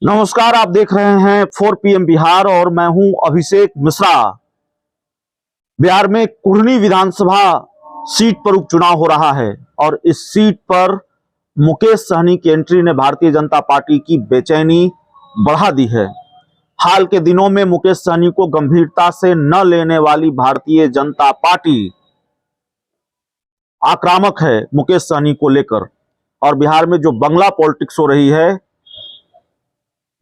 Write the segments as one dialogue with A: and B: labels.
A: नमस्कार, आप देख रहे हैं 4 PM बिहार और मैं हूं अभिषेक मिश्रा। बिहार में कुढ़नी विधानसभा सीट पर उपचुनाव हो रहा है और इस सीट पर मुकेश सहनी की एंट्री ने भारतीय जनता पार्टी की बेचैनी बढ़ा दी है। हाल के दिनों में मुकेश सहनी को गंभीरता से न लेने वाली भारतीय जनता पार्टी आक्रामक है मुकेश सहनी को लेकर। और बिहार में जो बंगला पॉलिटिक्स हो रही है,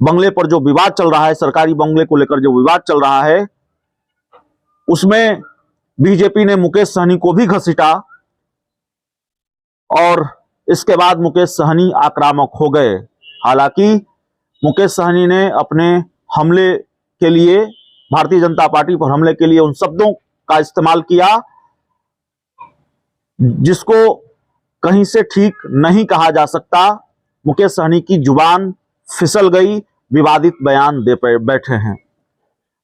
A: बंगले पर जो विवाद चल रहा है, सरकारी बंगले को लेकर जो विवाद चल रहा है, उसमें बीजेपी ने मुकेश सहनी को भी घसीटा और इसके बाद मुकेश सहनी आक्रामक हो गए। हालांकि मुकेश सहनी ने अपने हमले के लिए, भारतीय जनता पार्टी पर हमले के लिए उन शब्दों का इस्तेमाल किया जिसको कहीं से ठीक नहीं कहा जा सकता। मुकेश सहनी की जुबान फिसल गई, विवादित बयान दे बैठे हैं।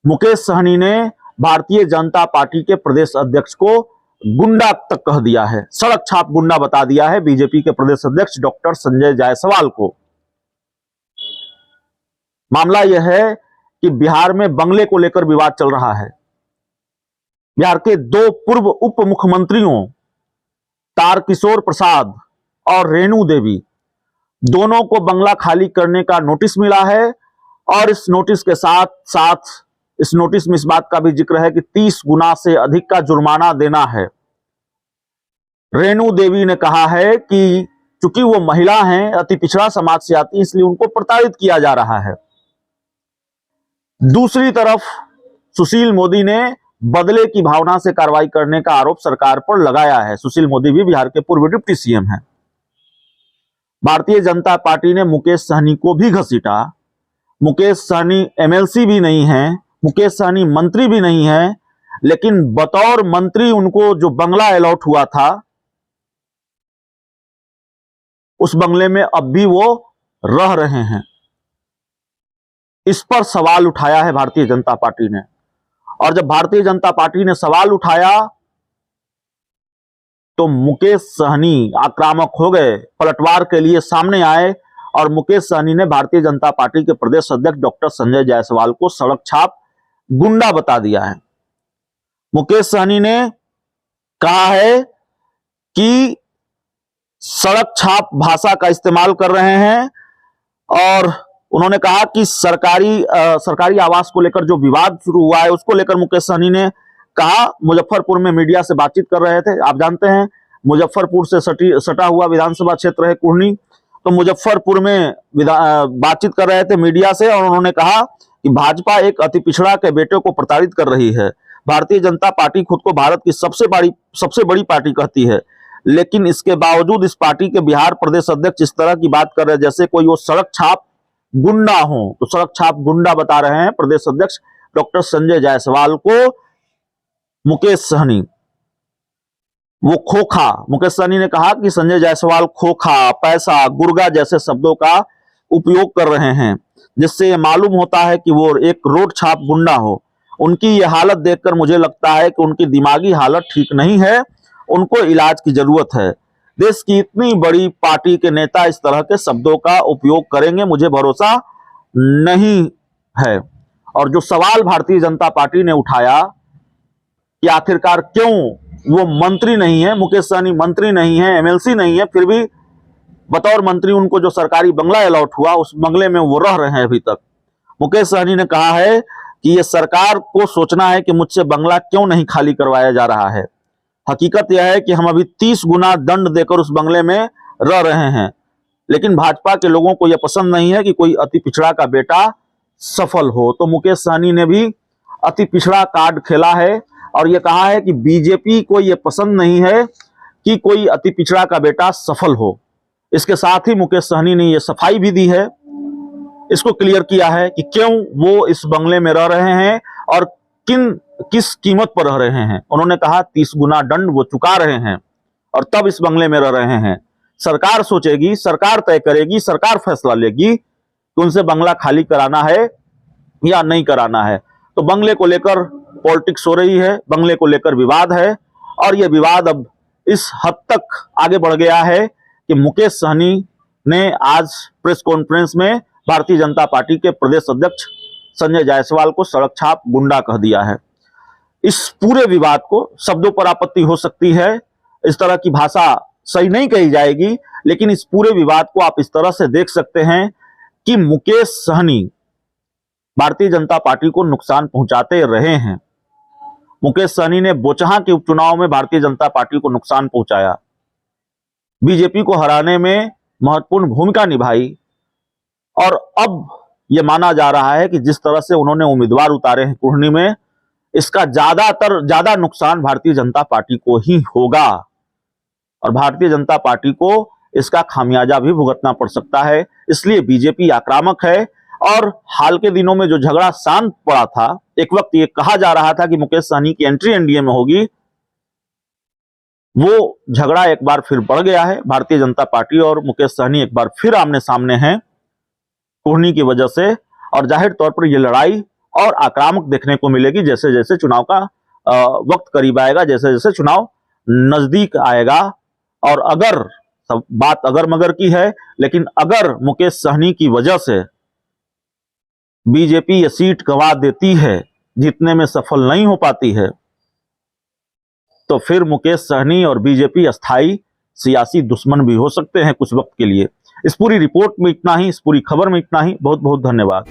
A: मुकेश सहनी ने भारतीय जनता पार्टी के प्रदेश अध्यक्ष को गुंडा तक कह दिया है, सड़क छाप गुंडा बता दिया है बीजेपी के प्रदेश अध्यक्ष डॉक्टर संजय जायसवाल को। मामला यह है कि बिहार में बंगले को लेकर विवाद चल रहा है। बिहार के दो पूर्व उप मुख्यमंत्रियों तारकिशोर प्रसाद और रेणु देवी, दोनों को बंगला खाली करने का नोटिस मिला है और इस नोटिस के साथ साथ इस नोटिस में इस बात का भी जिक्र है कि 30 गुना से अधिक का जुर्माना देना है। रेणु देवी ने कहा है कि चूंकि वो महिला हैं, अति पिछड़ा समाज से आती, इसलिए उनको प्रताड़ित किया जा रहा है। दूसरी तरफ सुशील मोदी ने बदले की भावना से कार्रवाई करने का आरोप सरकार पर लगाया है। सुशील मोदी भी बिहार के पूर्व डिप्टी सीएम हैं। भारतीय जनता पार्टी ने मुकेश सहनी को भी घसीटा। मुकेश सहनी एमएलसी भी नहीं है, मुकेश सहनी मंत्री भी नहीं है, लेकिन बतौर मंत्री उनको जो बंगला अलॉट हुआ था, उस बंगले में अब भी वो रह रहे हैं। इस पर सवाल उठाया है भारतीय जनता पार्टी ने। और जब भारतीय जनता पार्टी ने सवाल उठाया तो मुकेश सहनी आक्रामक हो गए, पलटवार के लिए सामने आए और मुकेश सहनी ने भारतीय जनता पार्टी के प्रदेश अध्यक्ष डॉक्टर संजय जायसवाल को सड़क छाप गुंडा बता दिया है। मुकेश सहनी ने कहा है कि सड़क छाप भाषा का इस्तेमाल कर रहे हैं और उन्होंने कहा कि सरकारी आवास को लेकर जो विवाद शुरू हुआ है उसको लेकर मुकेश सहनी ने कहा, मुजफ्फरपुर में मीडिया से बातचीत कर रहे थे। आप जानते हैं मुजफ्फरपुर से सटा हुआ विधानसभा क्षेत्र है कुढ़नी, तो मुजफ्फरपुर में बातचीत कर रहे थे मीडिया से और उन्होंने कहा कि भाजपा एक अति पिछड़ा के बेटे को प्रताड़ित कर रही है। भारतीय जनता पार्टी खुद को भारत की सबसे बड़ी पार्टी कहती है, लेकिन इसके बावजूद इस पार्टी के बिहार प्रदेश अध्यक्ष इस तरह की बात कर रहे हैं जैसे कोई वो सड़क छाप गुंडा हो। तो सड़क छाप गुंडा बता रहे हैं प्रदेश अध्यक्ष डॉक्टर संजय जायसवाल को मुकेश सहनी। वो खोखा, मुकेश सहनी ने कहा कि संजय जायसवाल खोखा, पैसा, गुर्गा जैसे शब्दों का उपयोग कर रहे हैं, जिससे ये मालूम होता है कि वो एक रोड छाप गुंडा हो। उनकी ये हालत देखकर मुझे लगता है कि उनकी दिमागी हालत ठीक नहीं है, उनको इलाज की जरूरत है। देश की इतनी बड़ी पार्टी के नेता इस तरह के शब्दों का उपयोग करेंगे, मुझे भरोसा नहीं है। और जो सवाल भारतीय जनता पार्टी ने उठाया कि आखिरकार क्यों वो मंत्री नहीं है, मुकेश सहनी मंत्री नहीं है, एमएलसी नहीं है, फिर भी बतौर मंत्री उनको जो सरकारी बंगला अलॉट हुआ उस बंगले में वो रह रहे हैं अभी तक। मुकेश सहनी ने कहा है कि ये सरकार को सोचना है कि मुझसे बंगला क्यों नहीं खाली करवाया जा रहा है। हकीकत यह है कि हम अभी 30 गुना दंड देकर उस बंगले में रह रहे हैं, लेकिन भाजपा के लोगों को यह पसंद नहीं है कि कोई अति पिछड़ा का बेटा सफल हो। तो मुकेश सहनी ने भी अति पिछड़ा कार्ड खेला है और यह कहा है कि बीजेपी को यह पसंद नहीं है कि कोई अति पिछड़ा का बेटा सफल हो। इसके साथ ही मुकेश सहनी ने यह सफाई भी दी है, इसको क्लियर किया है कि क्यों वो इस बंगले में रह रहे हैं और किस कीमत पर रह रहे हैं। उन्होंने कहा 30 गुना दंड वो चुका रहे हैं और तब इस बंगले में रह रहे हैं। सरकार सोचेगी, सरकार तय करेगी, सरकार फैसला लेगी कि उनसे बंगला खाली कराना है या नहीं कराना है। तो बंगले को लेकर पॉलिटिक्स हो रही है, बंगले को लेकर विवाद है और यह विवाद अब इस हद तक आगे बढ़ गया है कि मुकेश सहनी ने आज प्रेस कॉन्फ्रेंस में भारतीय जनता पार्टी के प्रदेश अध्यक्ष संजय जायसवाल को सड़क छाप गुंडा कह दिया है। इस पूरे विवाद को, शब्दों पर आपत्ति हो सकती है, इस तरह की भाषा सही नहीं कही जाएगी, लेकिन इस पूरे विवाद को आप इस तरह से देख सकते हैं कि मुकेश सहनी भारतीय जनता पार्टी को नुकसान पहुंचाते रहे हैं। मुकेश सहनी ने बोचहां के उपचुनाव में भारतीय जनता पार्टी को नुकसान पहुंचाया, बीजेपी को हराने में महत्वपूर्ण भूमिका निभाई, और अब यह माना जा रहा है कि जिस तरह से उन्होंने उम्मीदवार उतारे हैं कुढ़नी में, इसका ज्यादा नुकसान भारतीय जनता पार्टी को ही होगा और भारतीय जनता पार्टी को इसका खामियाजा भी भुगतना पड़ सकता है। इसलिए बीजेपी आक्रामक है और हाल के दिनों में जो झगड़ा शांत पड़ा था, एक वक्त ये कहा जा रहा था कि मुकेश सहनी की एंट्री एनडीए में होगी, वो झगड़ा एक बार फिर बढ़ गया है। भारतीय जनता पार्टी और मुकेश सहनी एक बार फिर आमने सामने हैं कुढ़नी की वजह से, और जाहिर तौर पर यह लड़ाई और आक्रामक देखने को मिलेगी जैसे जैसे चुनाव का वक्त करीब आएगा, जैसे जैसे चुनाव नजदीक आएगा। और अगर सब बात अगर मगर की है, लेकिन अगर मुकेश सहनी की वजह से बीजेपी ये सीट गंवा देती है, जीतने में सफल नहीं हो पाती है, तो फिर मुकेश सहनी और बीजेपी अस्थाई सियासी दुश्मन भी हो सकते हैं कुछ वक्त के लिए। इस पूरी रिपोर्ट में इतना ही, इस पूरी खबर में इतना ही। बहुत बहुत धन्यवाद।